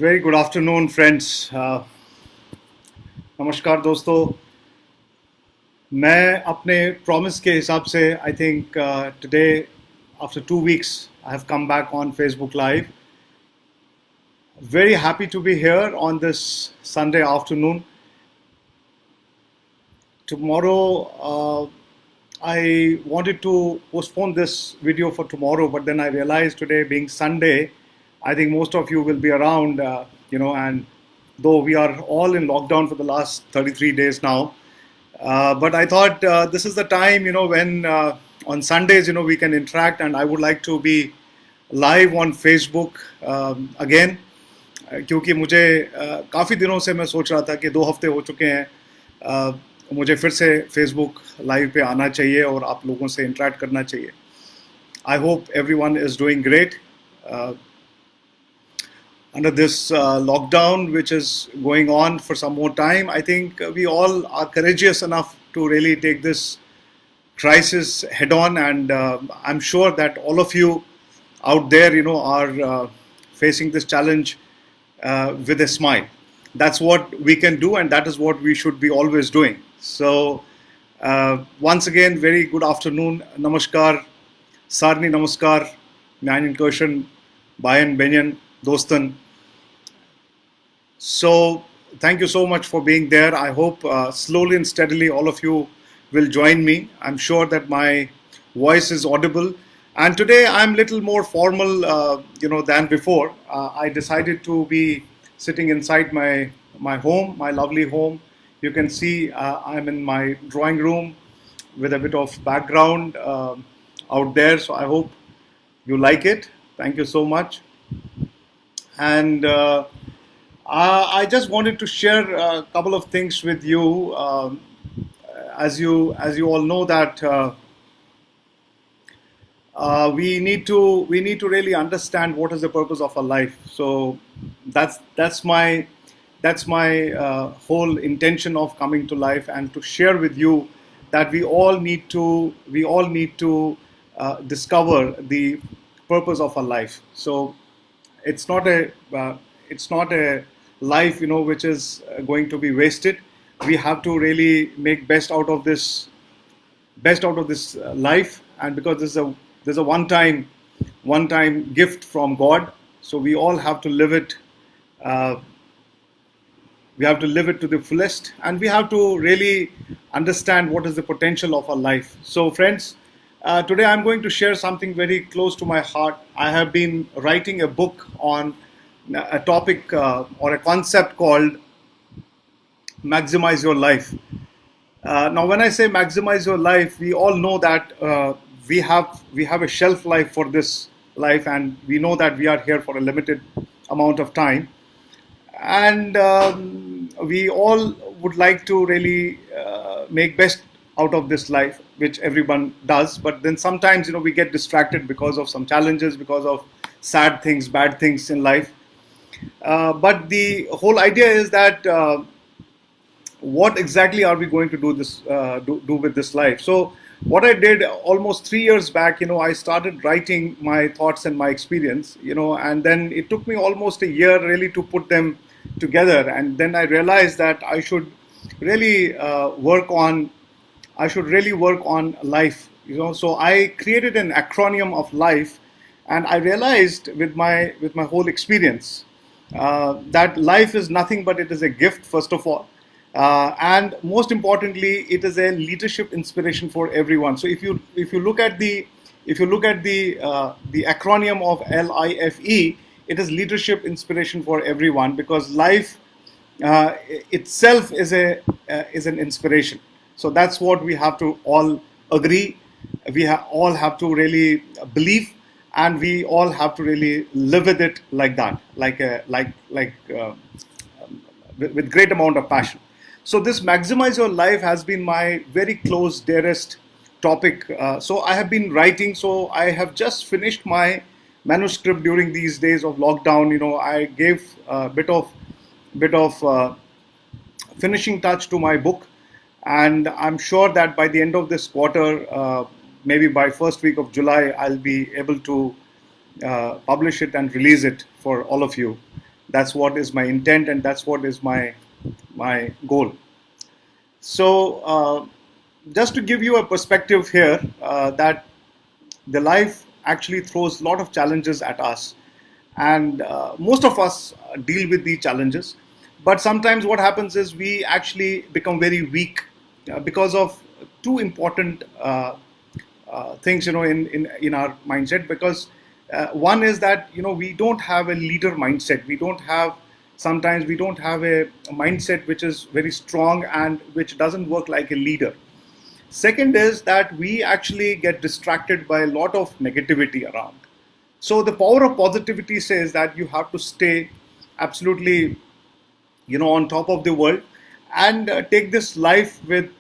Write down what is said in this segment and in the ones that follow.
Very good afternoon friends. नमस्कार दोस्तों. मैं अपने प्रॉमिस के हिसाब से I think today after 2 weeks I have come back on Facebook Live. Very happy to be here on this Sunday afternoon. Tomorrow I wanted to postpone this video for tomorrow, but then I realized today being Sunday, I think most of you will be around, and though we are all in lockdown for the last 33 days now, but I thought this is the time, when on Sundays, we can interact, and I would like to be live on Facebook again. क्योंकि मुझे काफ़ी दिनों से मैं सोच रहा था कि 2 हफ्ते हो चुके हैं, मुझे फिर से फेसबुक लाइव पे आना चाहिए और आप लोगों से इंटरेक्ट करना चाहिए. I hope everyone is doing great under this lockdown which is going on for some more time. I think we all are courageous enough to really take this crisis head on, and I'm sure that all of you out there are facing this challenge with a smile. That's what we can do, and that is what we should be always doing. So once again, very good afternoon. Namaskar, Sarni Namaskar, Nyan Koshan, Bayan Benyan, Dostan. So thank you so much for being there. I hope slowly and steadily all of you will join me. I'm sure that my voice is audible. And today I'm a little more formal, than before. I decided to be sitting inside my home, my lovely home. You can see I'm in my drawing room with a bit of background out there. So I hope you like it. Thank you so much. And I just wanted to share a couple of things with you. As you all know that we need to really understand what is the purpose of our life. So that's my whole intention of coming to life, and to share with you that we all need to discover the purpose of our life. So it's not a life which is going to be wasted. We have to really make best out of this life, and because there's a one-time gift from God, so we all have to live it. We have to live it to the fullest, and we have to really understand what is the potential of our life. So friends, today I'm going to share something very close to my heart. I have been writing a book on a topic or a concept called Maximize Your Life. Now, when I say maximize your life, we all know that we have a shelf life for this life, and we know that we are here for a limited amount of time, and we all would like to really make best out of this life, which everyone does. But then sometimes we get distracted because of some challenges, because of sad things, bad things in life. But the whole idea is that what exactly are we going to do with this life? So what I did almost 3 years back, I started writing my thoughts and my experience, and then it took me almost a year really to put them together. And then I realized that I should really work on life, So I created an acronym of life, and I realized with my whole experience that life is nothing but it is a gift, first of all, and most importantly, it is a leadership inspiration for everyone. So if you look at the acronym of LIFE, it is leadership inspiration for everyone, because life itself is an inspiration. So that's what we have to all agree. We all have to really believe, and we all have to really live with it like that, with great amount of passion. So this Maximize Your Life has been my very close, dearest topic. So I have been writing. So I have just finished my manuscript during these days of lockdown. I gave a bit of finishing touch to my book, and I'm sure that by the end of this quarter, maybe by first week of July, I'll be able to publish it and release it for all of you. That's what is my intent, and that's what is my goal. So, just to give you a perspective here, that the life actually throws a lot of challenges at us, and most of us deal with these challenges. But sometimes what happens is we actually become very weak because of two important things, in our mindset. Because one is that we don't have a leader mindset. Sometimes we don't have a mindset which is very strong and which doesn't work like a leader. Second is that we actually get distracted by a lot of negativity around. So the power of positivity says that you have to stay absolutely, on top of the world, and take this life with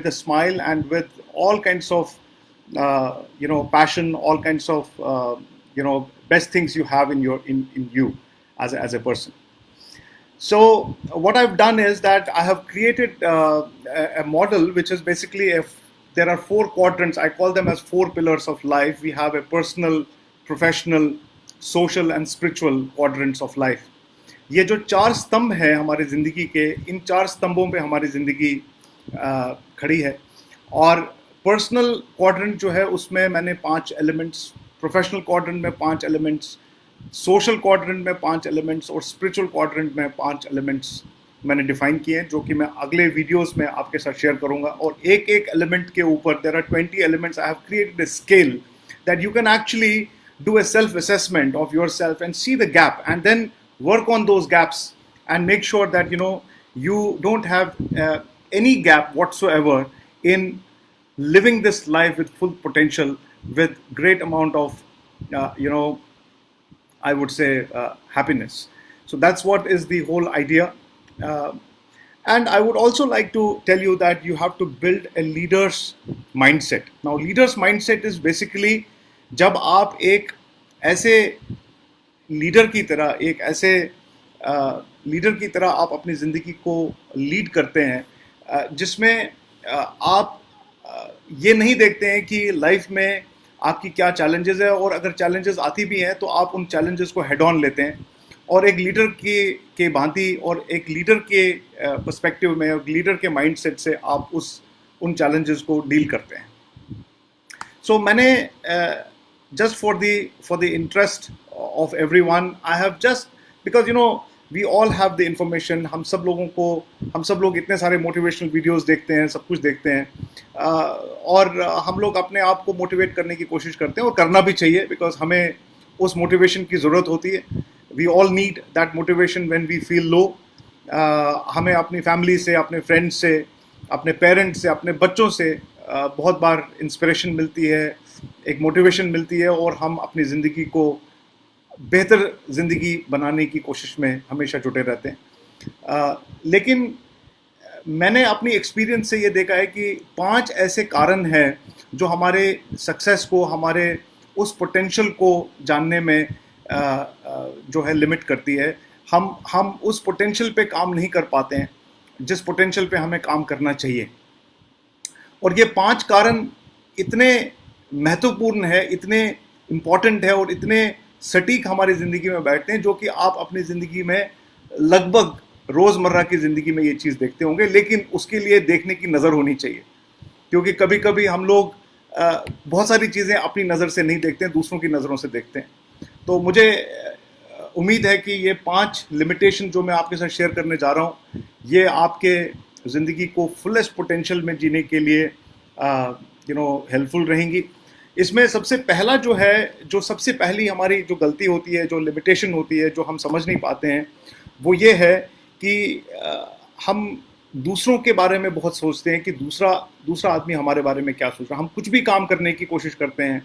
a smile and with all kinds of passion, all kinds of best things you have in you as a person. So what I've done is that I have created a model which is basically there are four quadrants. I call them as four pillars of life. We have a personal, professional, social and spiritual quadrants of life. ये जो चार स्तंभ हैं हमारी ज़िंदगी के, इन चार स्तंभों पे हमारी ज़िंदगी खड़ी है. और पर्सनल क्वाड्रेंट जो है उसमें मैंने 5 एलिमेंट्स, प्रोफेशनल क्वाड्रेंट में 5 एलिमेंट्स, सोशल क्वाड्रेंट में 5 एलिमेंट्स और स्पिरिचुअल क्वाड्रेंट में 5 एलिमेंट्स मैंने डिफाइन किए हैं, जो कि मैं अगले वीडियोस में आपके साथ शेयर करूंगा. और एक एक एलिमेंट के ऊपर there are 20 elements. I have created a scale that you can actually do a self-assessment of yourself and see the gap, and then work on those gaps and make sure that you don't have any gap whatsoever in living this life with full potential, with great amount of I would say happiness. So that's what is the whole idea. uh, and I would also like to tell you that you have to build a leader's mindset. Now leader's mindset is basically जब आप एक ऐसे leader की तरह, एक ऐसे leader की तरह आप अपनी ज़िंदगी को लीड करते हैं, जिसमें आप ये नहीं देखते हैं कि लाइफ में आपकी क्या चैलेंजेस है, और अगर चैलेंजेस आती भी हैं तो आप उन चैलेंजेस को हेड ऑन लेते हैं, और एक लीडर के भांति और एक लीडर के पर्सपेक्टिव में, और लीडर के माइंडसेट से आप उन चैलेंजेस को डील करते हैं. So मैंने just for the interest of everyone, I have just, because we all have the information. हम सब लोग इतने सारे मोटिवेशनल वीडियोस देखते हैं, सब कुछ देखते हैं, और हम लोग अपने आप को मोटिवेट करने की कोशिश करते हैं, और करना भी चाहिए, बिकॉज हमें उस मोटिवेशन की ज़रूरत होती है. We all need that motivation when we feel low. हमें अपनी फैमिली से, अपने फ्रेंड्स से, अपने पेरेंट्स से, अपने बच्चों से बहुत बार इंस्पिरेशन मिलती है, एक मोटिवेशन मिलती है, और हम अपनी ज़िंदगी को बेहतर ज़िंदगी बनाने की कोशिश में हमेशा जुटे रहते हैं. लेकिन मैंने अपनी एक्सपीरियंस से ये देखा है कि 5 ऐसे कारण हैं जो हमारे सक्सेस को, हमारे उस पोटेंशियल को जानने में जो है लिमिट करती है. हम उस पोटेंशियल पे काम नहीं कर पाते हैं जिस पोटेंशियल पे हमें काम करना चाहिए. और ये 5 कारण इतने महत्वपूर्ण है, इतने इम्पॉर्टेंट है, और इतने सटीक हमारी ज़िंदगी में बैठते हैं, जो कि आप अपनी ज़िंदगी में लगभग रोज़मर्रा की ज़िंदगी में ये चीज़ देखते होंगे. लेकिन उसके लिए देखने की नज़र होनी चाहिए, क्योंकि कभी कभी हम लोग बहुत सारी चीज़ें अपनी नज़र से नहीं देखते हैं, दूसरों की नज़रों से देखते हैं. तो मुझे उम्मीद है कि ये 5 लिमिटेशन जो मैं आपके साथ शेयर करने जा रहा हूँ, ये आपके ज़िंदगी को फुलेस्ट पोटेंशियल में जीने के लिए हेल्पफुल रहेंगी. इसमें सबसे पहला जो है, जो सबसे पहली हमारी जो गलती होती है, जो लिमिटेशन होती है, जो हम समझ नहीं पाते हैं, वो ये है कि हम दूसरों के बारे में बहुत सोचते हैं कि दूसरा आदमी हमारे बारे में क्या सोच रहा है. हम कुछ भी काम करने की कोशिश करते हैं,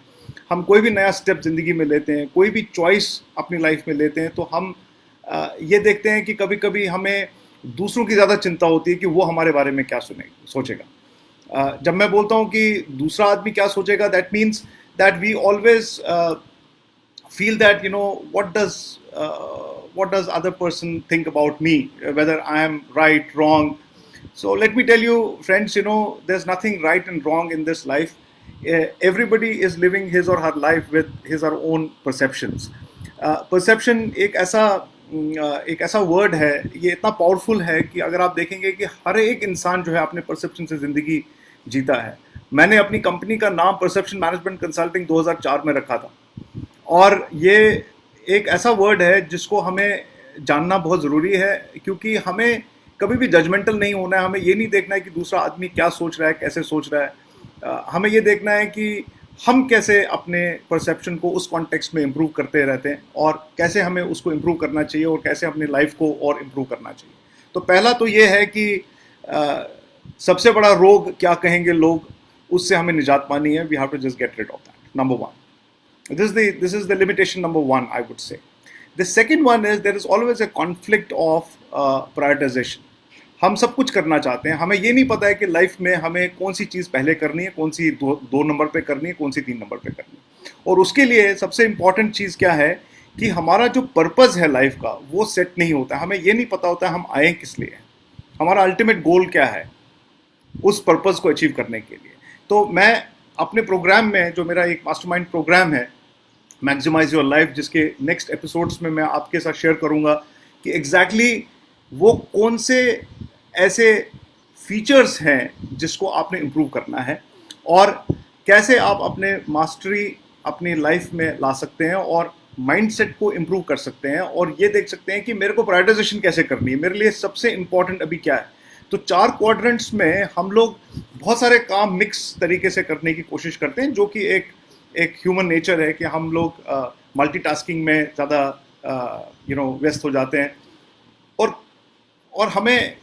हम कोई भी नया स्टेप ज़िंदगी में लेते हैं, कोई भी चॉइस अपनी लाइफ में लेते हैं, तो हम ये देखते हैं कि कभी कभी हमें दूसरों की ज़्यादा चिंता होती है कि वो हमारे बारे में क्या सोचेगा. जब मैं बोलता हूँ कि दूसरा आदमी क्या सोचेगा, that means that we always feel that what does other person think about me, whether I am right, wrong. So let me tell you, friends, there's nothing right and wrong in this life. Everybody is living his or her life with his or own perceptions. Perception एक ऐसा एक ऐसा word है, ये इतना powerful है कि अगर आप देखेंगे कि हर एक इंसान जो है अपने परसेप्शन से ज़िंदगी जीता है। मैंने अपनी कंपनी का नाम परसेप्शन मैनेजमेंट कंसल्टिंग 2004 में रखा था, और ये एक ऐसा वर्ड है जिसको हमें जानना बहुत ज़रूरी है, क्योंकि हमें कभी भी जजमेंटल नहीं होना है। हमें ये नहीं देखना है कि दूसरा आदमी क्या सोच रहा है, कैसे सोच रहा है। हमें ये देखना है कि हम कैसे अपने परसेप्शन को उस कॉन्टेक्स्ट में इम्प्रूव करते रहते हैं, और कैसे हमें उसको इम्प्रूव करना चाहिए, और कैसे अपनी लाइफ को और इम्प्रूव करना चाहिए। तो पहला तो ये है कि सबसे बड़ा रोग क्या कहेंगे लोग, उससे हमें निजात पानी है। We have to just get rid of that, number one. This is the limitation number one, I would say. The second one is there is always a conflict of prioritization. हम सब कुछ करना चाहते हैं, हमें ये नहीं पता है कि लाइफ में हमें कौन सी चीज़ पहले करनी है, कौन सी दो नंबर पे करनी है, कौन सी 3 नंबर पे करनी है। और उसके लिए सबसे इम्पॉर्टेंट चीज़ क्या है कि हमारा जो पर्पज़ है लाइफ का वो सेट नहीं होता। हमें ये नहीं पता होता हम आए किस लिए, हमारा अल्टीमेट गोल क्या है उस पर्पज़ को अचीव करने के लिए। तो मैं अपने प्रोग्राम में, जो मेरा एक मास्टरमाइंड प्रोग्राम है मैक्सिमाइज योर लाइफ, जिसके नेक्स्ट एपिसोड्स में मैं आपके साथ शेयर करूंगा कि एग्जैक्टली वो कौन से ऐसे फीचर्स हैं जिसको आपने इम्प्रूव करना है, और कैसे आप अपने मास्टरी अपनी लाइफ में ला सकते हैं, और माइंडसेट को इम्प्रूव कर सकते हैं, और ये देख सकते हैं कि मेरे को प्रायोरिटाइजेशन कैसे करनी है, मेरे लिए सबसे इंपॉर्टेंट अभी क्या है। तो 4 क्वाड्रेंट्स में हम लोग बहुत सारे काम मिक्स तरीके से करने की कोशिश करते हैं, जो कि एक ह्यूमन नेचर है कि हम लोग मल्टीटास्किंग में ज़्यादा व्यस्त हो जाते हैं, और हमें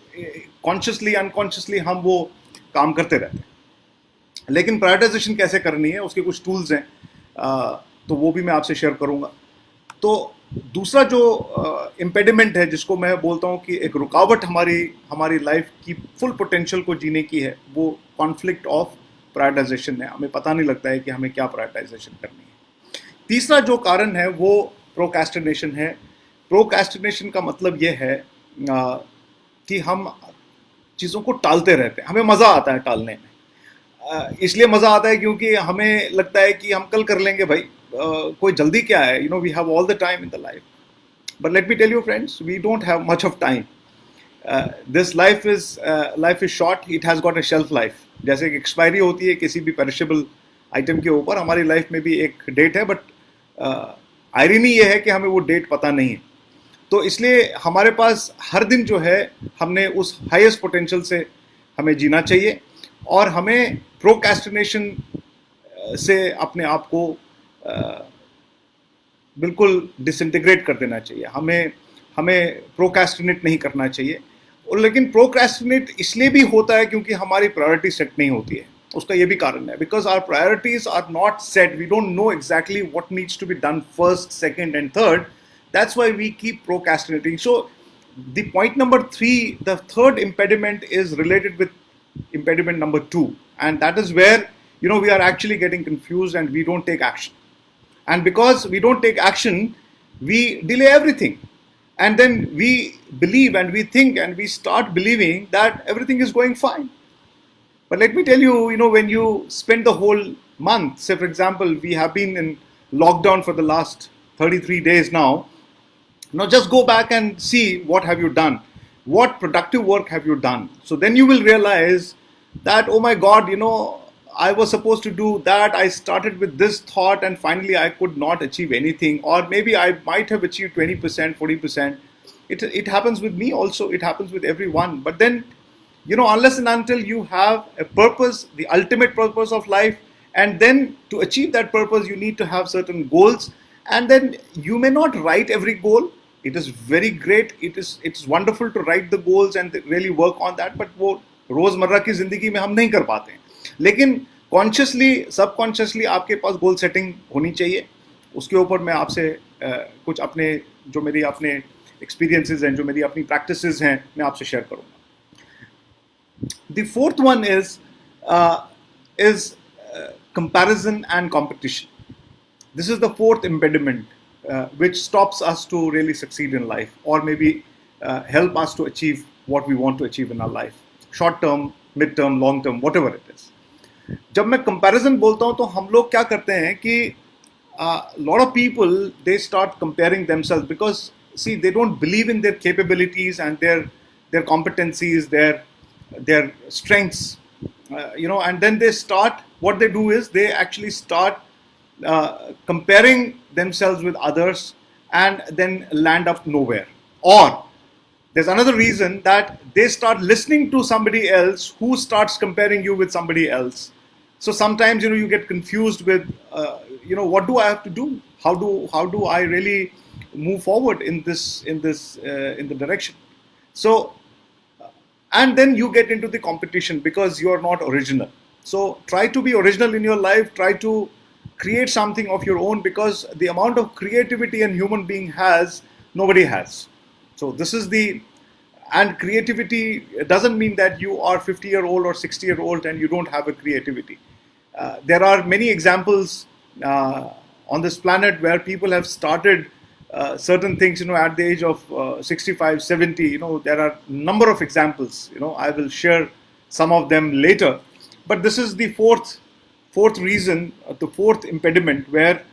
कॉन्शियसली अनकॉन्शियसली हम वो काम करते रहते हैं। लेकिन प्रायोरिटाइजेशन कैसे करनी है उसके कुछ टूल्स हैं, तो वो भी मैं आपसे शेयर करूँगा। तो दूसरा जो इम्पेडिमेंट है, जिसको मैं बोलता हूँ कि एक रुकावट हमारी लाइफ की फुल पोटेंशियल को जीने की है, वो कॉन्फ्लिक्ट ऑफ प्रायोरिटाइजेशन है। हमें पता नहीं लगता है कि हमें क्या प्रायोरिटाइजेशन करनी है। तीसरा जो कारण है वो प्रोक्रेस्टिनेशन है। प्रोक्रेस्टिनेशन का मतलब ये है कि हम चीज़ों को टालते रहते हैं। हमें मज़ा आता है टालने में, इसलिए मज़ा आता है क्योंकि हमें लगता है कि हम कल कर लेंगे भाई, कोई जल्दी क्या है, we have all the time in the life. But let me tell you friends, we don't have much of time. This life is short, it has got a shelf life. जैसे एक एक्सपायरी होती है किसी भी perishable item के ऊपर, हमारी life में भी एक डेट है, बट आयरनी ये है कि हमें वो डेट पता नहीं है। तो इसलिए हमारे पास हर दिन जो है, हमने उस हाईएस्ट पोटेंशियल से हमें जीना चाहिए, और हमें प्रोक्रेस्टिनेशन से अपने आप को बिल्कुल डिसइंटीग्रेट कर देना चाहिए। हमें प्रोक्रेस्टिनेट नहीं करना चाहिए। और लेकिन प्रोक्रेस्टिनेट इसलिए भी होता है क्योंकि हमारी प्रायोरिटी सेट नहीं होती है। उसका ये भी कारण है, because our priorities are not set, we don't know exactly what needs to be done first, second and third. That's why we keep procrastinating. So the point number 3, the third impediment is related with impediment number 2, and that is where we are actually getting confused and we don't take action. And because we don't take action, we delay everything, and then we believe and we think and we start believing that everything is going fine. But let me tell you, when you spend the whole month, say for example we have been in lockdown for the last 33 days now. Now just go back and see what have you done, what productive work have you done. So then you will realize that, oh my God, I was supposed to do that, I started with this thought and finally I could not achieve anything, or maybe I might have achieved 20%, 40%. It happens with me also, it happens with everyone. But then, unless and until you have a purpose, the ultimate purpose of life, and then to achieve that purpose you need to have certain goals, and then you may not write every goal. It is very great, it's wonderful to write the goals and really work on that, but वो रोज़मर्रा की ज़िंदगी में हम नहीं कर पाते हैं। लेकिन कॉन्शियसली, सबकॉन्शियसली आपके पास गोल सेटिंग होनी चाहिए। उसके ऊपर मैं आपसे कुछ जो मेरी अपने एक्सपीरियंसेस हैं, जो मेरी अपनी प्रैक्टिसेस हैं, मैं आपसे शेयर करूँगा। The fourth one is comparison and competition. This is the fourth impediment which stops us to really succeed in life, or maybe help us to achieve what we want to achieve in our life. Short term, mid term, long term, whatever it is. जब मैं comparison बोलता हूँ तो हम लोग क्या करते हैं कि lot of people they start comparing themselves, because see, they don't believe in their capabilities and their competencies, their strengths, and then they start, what they do is they actually start comparing themselves with others and then land up nowhere. Or there's another reason, that they start listening to somebody else who starts comparing you with somebody else. So sometimes, you get confused with, what do I have to do? How do I really move forward in the direction? So, and then you get into the competition because you are not original. So try to be original in your life. Try to create something of your own, because the amount of creativity a human being has, nobody has. So this is the, and creativity doesn't mean that you are 50-year-old or 60-year-old and you don't have a creativity. There are many examples on this planet where people have started certain things, at the age of 65, 70. There are a number of examples. I will share some of them later. But this is the fourth reason, the fourth impediment where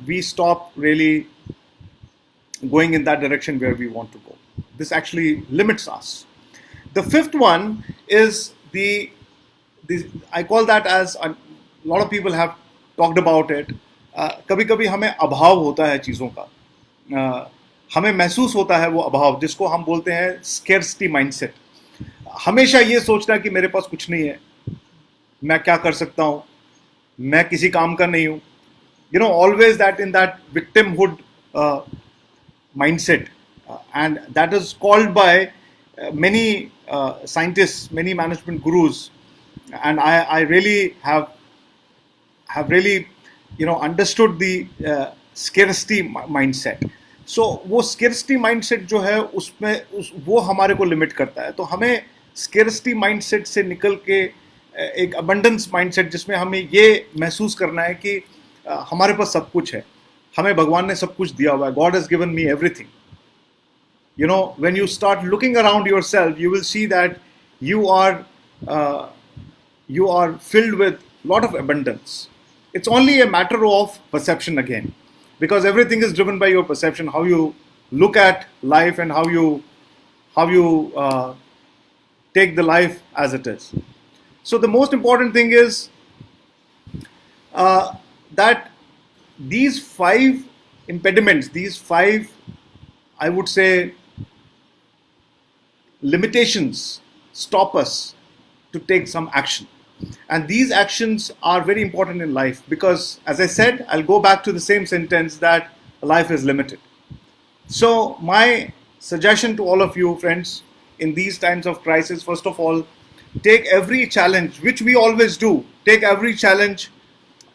we stop really going in that direction where we want to go. This actually limits us. The fifth one is I call that, as a lot of people have talked about it, कभी कभी हमें अभाव होता है चीज़ों का, हमें महसूस होता है वो अभाव, जिसको हम बोलते हैं स्केर्सिटी माइंडसेट. हमेशा ये सोचना कि मेरे पास कुछ नहीं है, मैं क्या कर सकता हूँ, मैं किसी काम का नहीं हूँ. Always that in that victimhood mindset, and that is called by many scientists, many management gurus, and I really have really understood the scarcity mindset. So वो scarcity mindset जो है उसमें वो हमारे को limit करता है. तो हमें scarcity mindset से निकल के एक abundance mindset, जिसमें हमें ये महसूस करना है कि हमारे पास सब कुछ है, हमें भगवान ने सब कुछ दिया हुआ है. God has given me everything. When you start looking around yourself, you will see that you are filled with a lot of abundance. It's only a matter of perception again, because everything is driven by your perception, how you look at life and how you take the life as it is. So the most important thing is that these 5 impediments, these 5, I would say, limitations stop us to take some action. And these actions are very important in life because, as I said, I'll go back to the same sentence that life is limited. So my suggestion to all of you friends, in these times of crisis, first of all, take every challenge, which we always do, take every challenge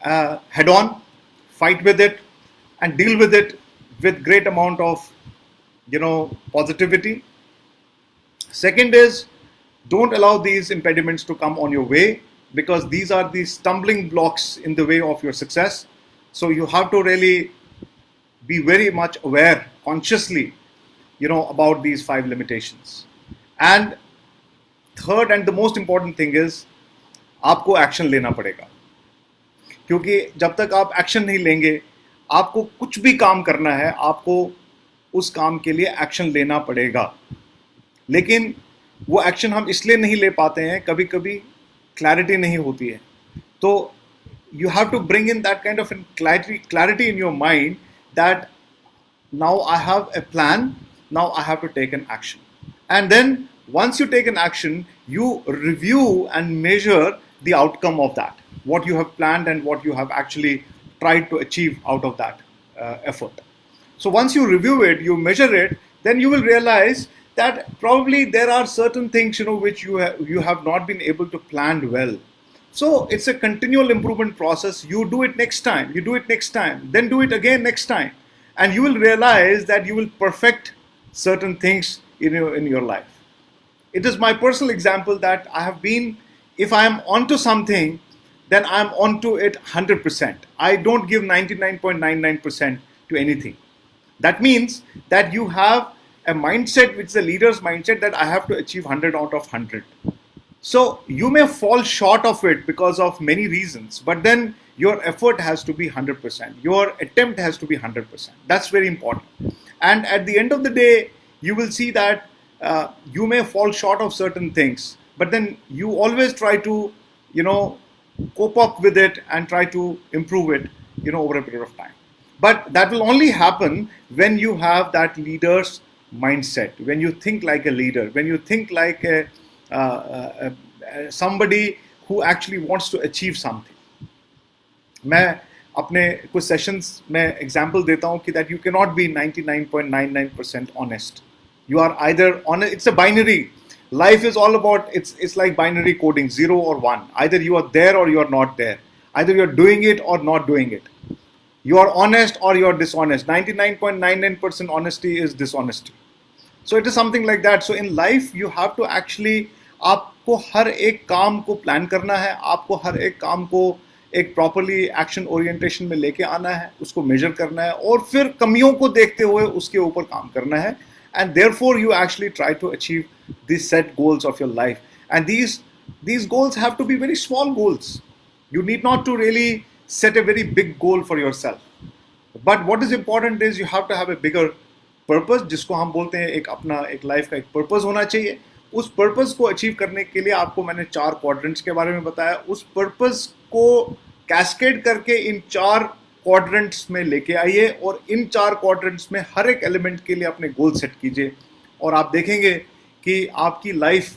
head on, fight with it, and deal with it with great amount of, positivity. Second is, don't allow these impediments to come on your way, because these are the stumbling blocks in the way of your success. So you have to really be very much aware, consciously, about these 5 limitations. And third and the most important thing is, आपको action लेना पड़ेगा, क्योंकि जब तक आप action नहीं लेंगे, आपको कुछ भी काम करना है, आपको उस काम के लिए एक्शन लेना पड़ेगा. लेकिन वो एक्शन हम इसलिए नहीं ले पाते हैं, कभी कभी क्लैरिटी नहीं होती है. तो you have to bring in that kind of clarity in your mind, that now I have a plan, now I have to take an action. And then once you take an action, you review and measure the outcome of that, what you have planned and what you have actually tried to achieve out of that effort. So once you review it, you measure it, then you will realize that probably there are certain things, which you have not been able to plan well. So it's a continual improvement process. You do it next time, you do it next time, then do it again next time, and you will realize that you will perfect certain things in your life. It is my personal example that I have been, if I am onto something, then I am onto it 100%. I don't give 99.99% to anything. That means that you have a mindset which is a leader's mindset, that I have to achieve 100 out of 100. So you may fall short of it because of many reasons, but then your effort has to be 100%. Your attempt has to be 100%. That's very important. And at the end of the day, you will see that you may fall short of certain things, but then you always try to, you know, cope up with it and try to improve it, you know, over a period of time. But that will only happen when you have that leader's mindset, when you think like a leader, when you think like somebody who actually wants to achieve something. मैं अपने कुछ sessions में example देता हूं कि that you can not be 99.99% honest. You are either on it's a binary. Life is all about it's like binary coding, 0 or 1. Either you are there or you are not there. Either you are doing it or not doing it. You are honest or you are dishonest. 99.99% honesty is dishonesty. So it is something like that. So in life you have to actually, आपको हर एक काम को plan करना है, आपको हर एक काम को एक प्रॉपरली एक्शन ओरिएंटेशन में लेके आना है, उसको मेजर करना है और फिर कमियों को देखते हुए उसके ऊपर काम करना है. And therefore you actually try to achieve these set goals of your life. And these goals have to be very small goals. You need not to really set a very big goal for yourself. But what is important is you have to have a bigger purpose, जिसको हम बोलते हैं एक अपना एक life का एक purpose होना चाहिए. उस पर्पस को अचीव करने के लिए आपको मैंने 4 क्वाड्रेंट्स के बारे में बताया. उस पर्पस को कैस्केड करके इन 4 क्वाड्रेंट्स में लेके आइए और इन 4 क्वाड्रेंट्स में हर एक एलिमेंट के लिए अपने गोल सेट कीजिए और आप देखेंगे कि आपकी लाइफ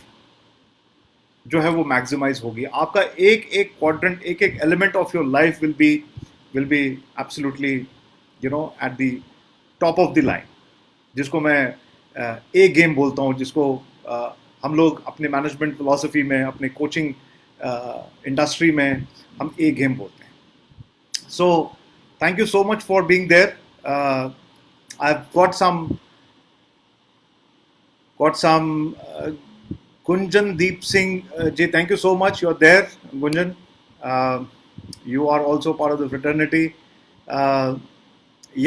जो है वो मैक्सिमाइज होगी. आपका एक एक क्वाड्रेंट, एक एक element of your life will be absolutely, you know, at the top of the line, जिसको मैं ए गेम बोलता हूँ, जिसको हम लोग अपने मैनेजमेंट फिलॉसफी में, अपने कोचिंग इंडस्ट्री में हम ए गेम बोलते हैं. सो thank you so much for being there. I've got some Gunjan Deep Singh ji. Thank you so much. You're there, Gunjan. You are also part of the fraternity.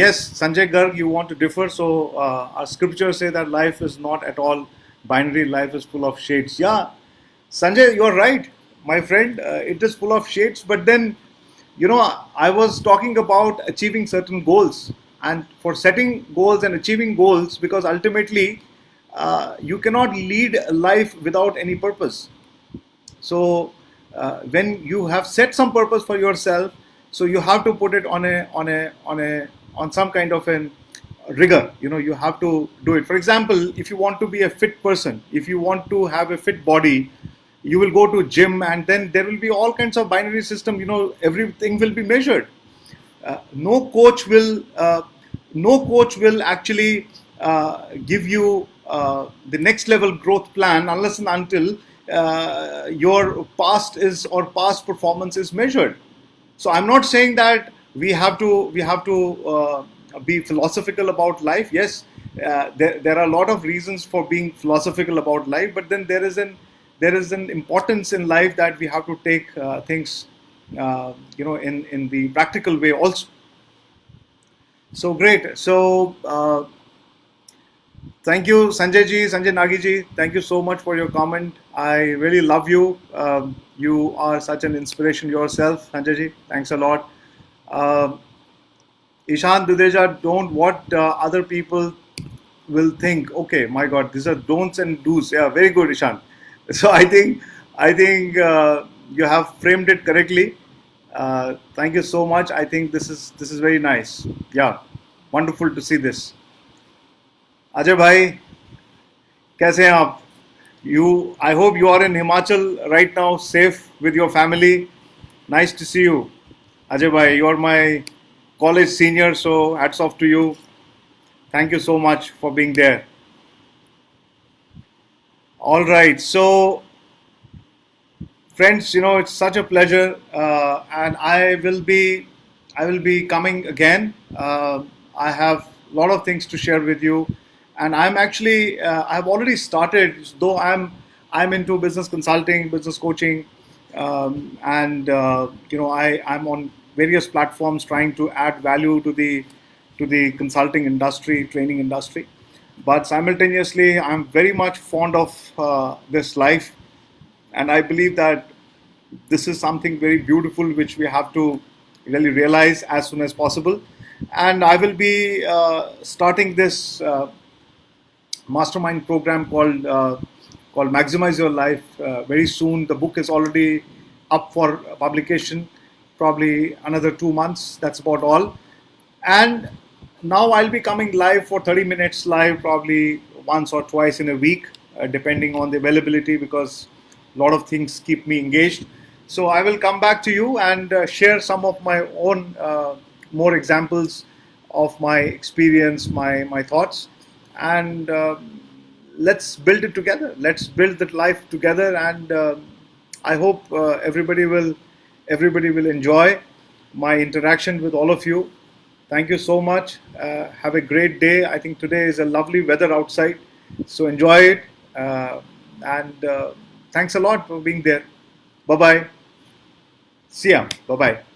Yes, Sanjay Garg, you want to differ. So our scriptures say that life is not at all binary. Life is full of shades. Yeah, Sanjay, you're right, my friend. It is full of shades, but then, you know, I was talking about achieving certain goals, and for setting goals and achieving goals, because ultimately you cannot lead a life without any purpose. So when you have set some purpose for yourself, so you have to put it on some kind of an rigor. You know, you have to do it. For example, if you want to be a fit person, if you want to have a fit body, you will go to gym, and then there will be all kinds of binary system. You know, everything will be measured. No coach will actually give you the next level growth plan unless and until your past performance is measured. So I'm not saying that we have to be philosophical about life. Yes, there are a lot of reasons for being philosophical about life, but then there is an importance in life that we have to take things, you know, in the practical way also. So great. So thank you, Sanjay Nagi ji. Thank you so much for your comment. I really love you. You are such an inspiration yourself, Sanjay ji. Thanks a lot. Ishan Dudeja, don't what other people will think. Okay, my God, these are don'ts and do's. Yeah, very good, Ishan. So I think you have framed it correctly. Thank you so much. I think this is very nice. Yeah, wonderful to see this. Ajay bhai, कैसे हैं आप? I hope you are in Himachal right now, safe with your family. Nice to see you, Ajay bhai. You are my college senior, so hats off to you. Thank you so much for being there. All right, so friends, you know, it's such a pleasure, and I will be coming again. I have a lot of things to share with you, and I'm actually I've already started. Though I'm into business consulting, business coaching, and you know, I'm on various platforms trying to add value to the consulting industry, training industry. But simultaneously, I'm very much fond of this life, and I believe that this is something very beautiful which we have to really realize as soon as possible. And I will be starting this mastermind program called Maximize Your Life very soon. The book is already up for publication, probably another 2 months. That's about all. And now I'll be coming live for 30 minutes live, probably once or twice in a week, depending on the availability, because a lot of things keep me engaged. So I will come back to you and share some of my own more examples of my experience, my thoughts, and let's build it together. Let's build that life together, and I hope everybody will enjoy my interaction with all of you. Thank you so much. Have a great day. I think today is a lovely weather outside, so enjoy it. And thanks a lot for being there. Bye bye. See ya. Bye bye.